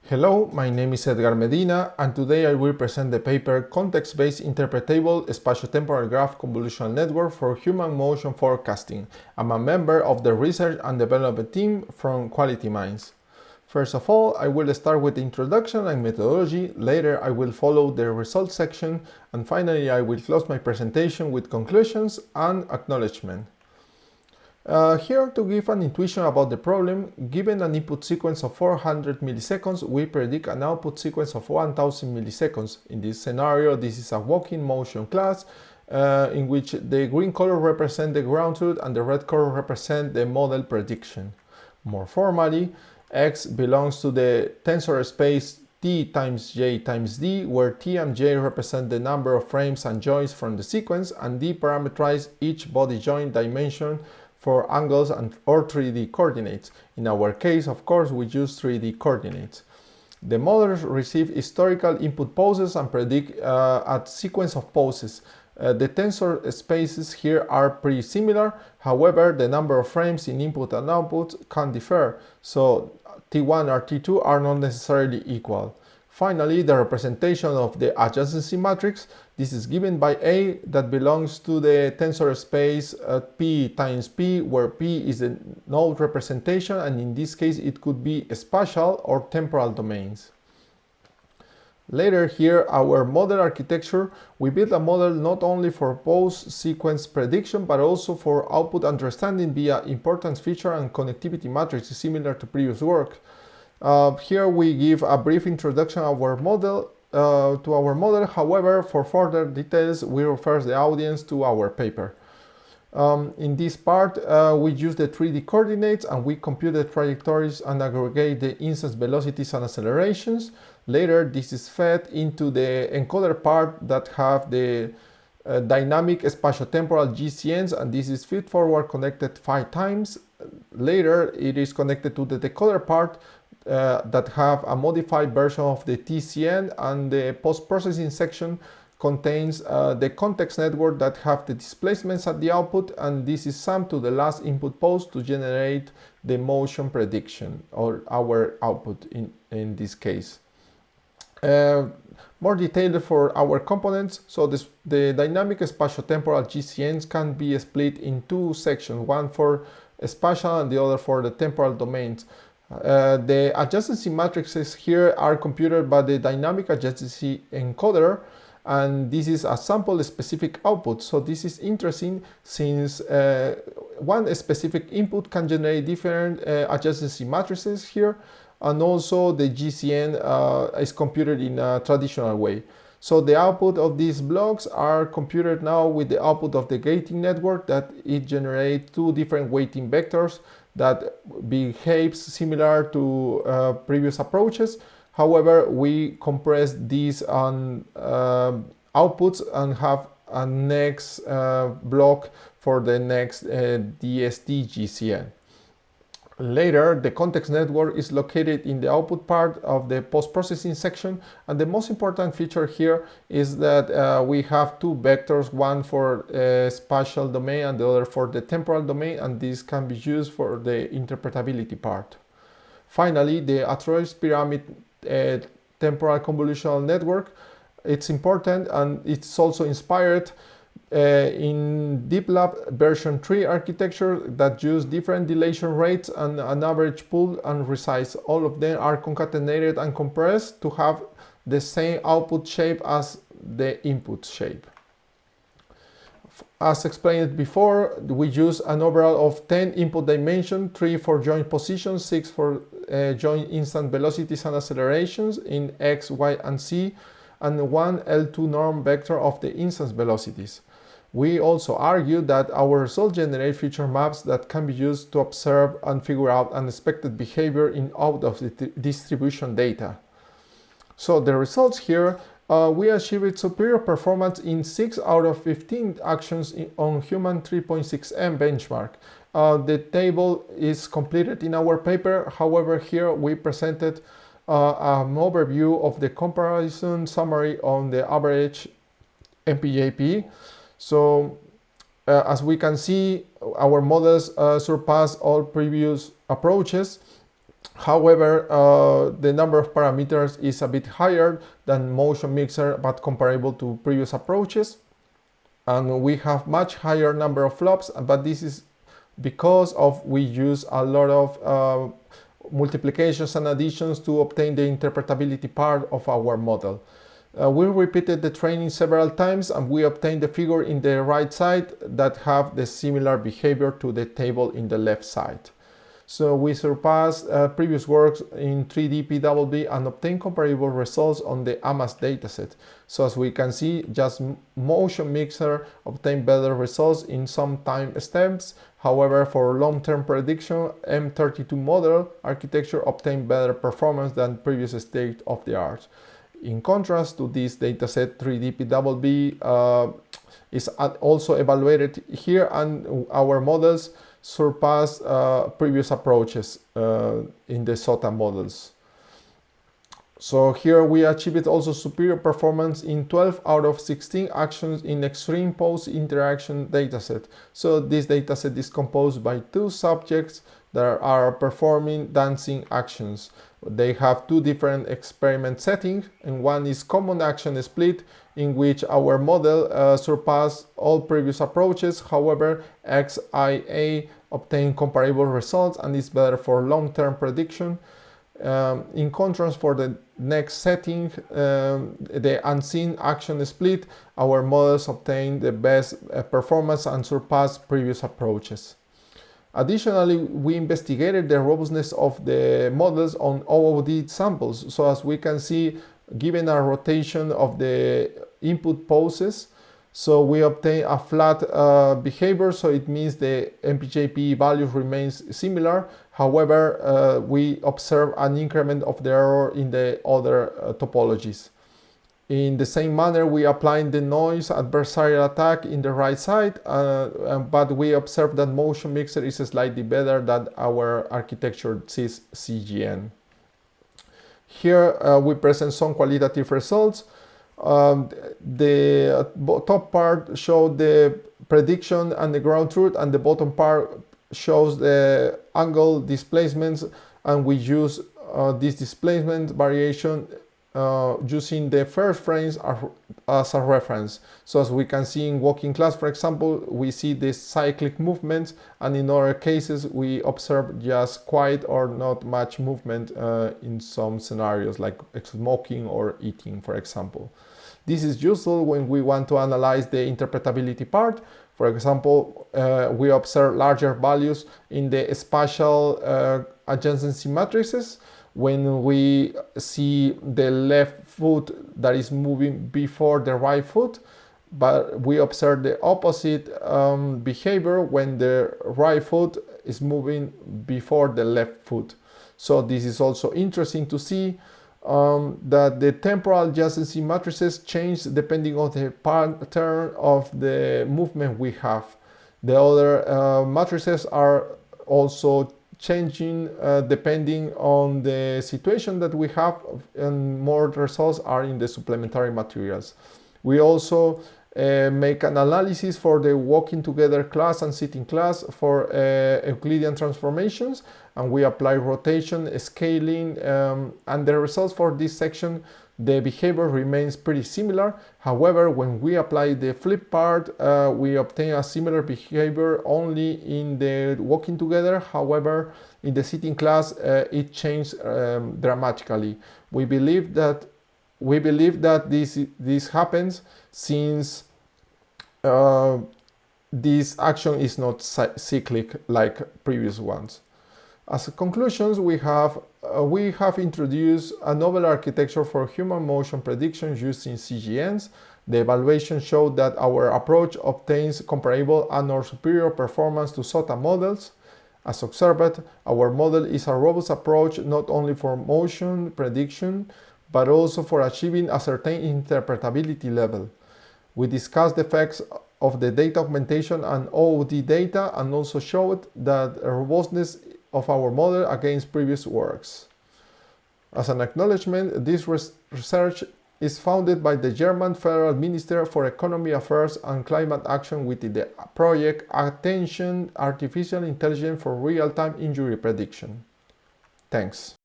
Hello, my name is Edgar Medina, and today I will present the paper Context-Based Interpretable Spatio-Temporal Graph Convolutional Network for Human Motion Forecasting. I'm a member of the Research and Development team from Quality Minds. First of all, I will start with the introduction and methodology, later I will follow the results section, and finally I will close my presentation with conclusions and acknowledgement. Here to give an intuition about the problem, given an input sequence of 400 milliseconds, we predict an output sequence of 1000 milliseconds. In this scenario, this is a walking motion class in which the green color represents the ground truth and the red color represents the model prediction. More formally, X belongs to the tensor space T times J times D, where T and J represent the number of frames and joints from the sequence, and D parameterize each body joint dimension for angles or 3D coordinates. In our case, of course, we use 3D coordinates. The models receive historical input poses and predict a sequence of poses. The tensor spaces here are pretty similar, however, the number of frames in input and output can differ, so T1 or T2 are not necessarily equal. Finally, the representation of the adjacency matrix. This is given by A that belongs to the tensor space P times P, where P is the node representation, and in this case it could be spatial or temporal domains. Later here, our model architecture, we build a model not only for post-sequence prediction, but also for output understanding via importance feature and connectivity matrix, similar to previous work. Here we give a brief introduction of our model, however, for further details we refer the audience to our paper. In this part, we use the 3D coordinates and we compute the trajectories and aggregate the instance velocities and accelerations. Later, this is fed into the encoder part that have the dynamic spatio-temporal GCNs, and this is feed-forward connected 5 times. Later, it is connected to the decoder part that have a modified version of the TCN, and the post-processing section contains the context network that have the displacements at the output, and this is summed to the last input pose to generate the motion prediction, or our output in this case. More detailed for our components, so the dynamic spatio-temporal GCNs can be split in two sections, one for spatial and the other for the temporal domains. The adjacency matrices here are computed by the dynamic adjacency encoder, and this is a sample specific output. So this is interesting since one specific input can generate different adjacency matrices here, and also the GCN is computed in a traditional way. So the output of these blocks are computed now with the output of the gating network, that it generates two different weighting vectors that behaves similar to previous approaches. However, we compress these on outputs and have a next block for the next CIST-GCN. Later, the context network is located in the output part of the post-processing section, and the most important feature here is that we have two vectors, one for spatial domain and the other for the temporal domain, and this can be used for the interpretability part. Finally, the Atrois pyramid temporal convolutional network, it's important, and it's also inspired in DeepLab version 3 architecture that use different dilation rates and an average pool and resize. All of them are concatenated and compressed to have the same output shape as the input shape. As explained before, we use an overall of 10 input dimensions, 3 for joint positions, 6 for joint instant velocities and accelerations in X, Y, and Z, and one L2 norm vector of the instance velocities. We also argue that our results generate feature maps that can be used to observe and figure out unexpected behavior in out of the distribution data. So the results here, we achieved superior performance in 6 out of 15 actions on human 3.6M benchmark. The table is completed in our paper, however here we presented an overview of the comparison summary on the average MPJP. So as we can see, our models surpass all previous approaches. However, the number of parameters is a bit higher than motion mixer, but comparable to previous approaches. And we have much higher number of flops, but this is because of we use a lot of multiplications and additions to obtain the interpretability part of our model. We repeated the training several times and we obtained the figure in the right side that have the similar behavior to the table in the left side. So we surpassed previous works in 3D PWB and obtained comparable results on the AMASS dataset. So as we can see, just motion mixer obtained better results in some time steps. However, for long-term prediction, M32 model architecture obtained better performance than previous state of the art. In contrast to this dataset, 3D PWB is also evaluated here, and our models surpass previous approaches in the SOTA models. So here we achieved also superior performance in 12 out of 16 actions in extreme post-interaction dataset. So this dataset is composed by 2 subjects that are performing dancing actions. They have 2 different experiment settings, and one is common action split, in which our model surpassed all previous approaches. However, ExPI obtained comparable results and is better for long-term prediction. In contrast, for the next setting, the unseen action split, our models obtained the best performance and surpassed previous approaches. Additionally, we investigated the robustness of the models on OOD samples. So as we can see, given a rotation of the input poses, so we obtain a flat behavior, so it means the MPJP value remains similar. However, we observe an increment of the error in the other topologies. In the same manner, we apply the noise adversarial attack in the right side, but we observe that motion mixer is slightly better than our architecture CIST-GCN. Here we present some qualitative results. The top part shows the prediction and the ground truth, and the bottom part shows the angle displacements, and we use this displacement variation using the first frames as a reference. So as we can see in walking class, for example, we see this cyclic movements, and in other cases we observe just quiet or not much movement in some scenarios like smoking or eating, for example. This is useful when we want to analyze the interpretability part. For example, we observe larger values in the spatial adjacency matrices when we see the left foot that is moving before the right foot, but we observe the opposite behavior when the right foot is moving before the left foot. So this is also interesting to see that the temporal adjacency matrices change depending on the pattern of the movement we have. The other matrices are also changing depending on the situation that we have, and more results are in the supplementary materials. We also make an analysis for the walking together class and sitting class for Euclidean transformations, and we apply rotation, scaling, and the results for this section, the behavior remains pretty similar. However, when we apply the flip part, we obtain a similar behavior only in the walking together. However, in the sitting class, it changed dramatically. We believe that this happens since this action is not cyclic like previous ones. As conclusions, we have introduced a novel architecture for human motion prediction using CGNs. The evaluation showed that our approach obtains comparable and/or superior performance to SOTA models. As observed, our model is a robust approach not only for motion prediction, but also for achieving a certain interpretability level. We discussed the effects of the data augmentation and OOD data, and also showed that robustness of our model against previous works. As an acknowledgement, this research is funded by the German Federal Minister for Economy Affairs and Climate Action within the project Attention Artificial Intelligence for Real-Time Injury Prediction. Thanks.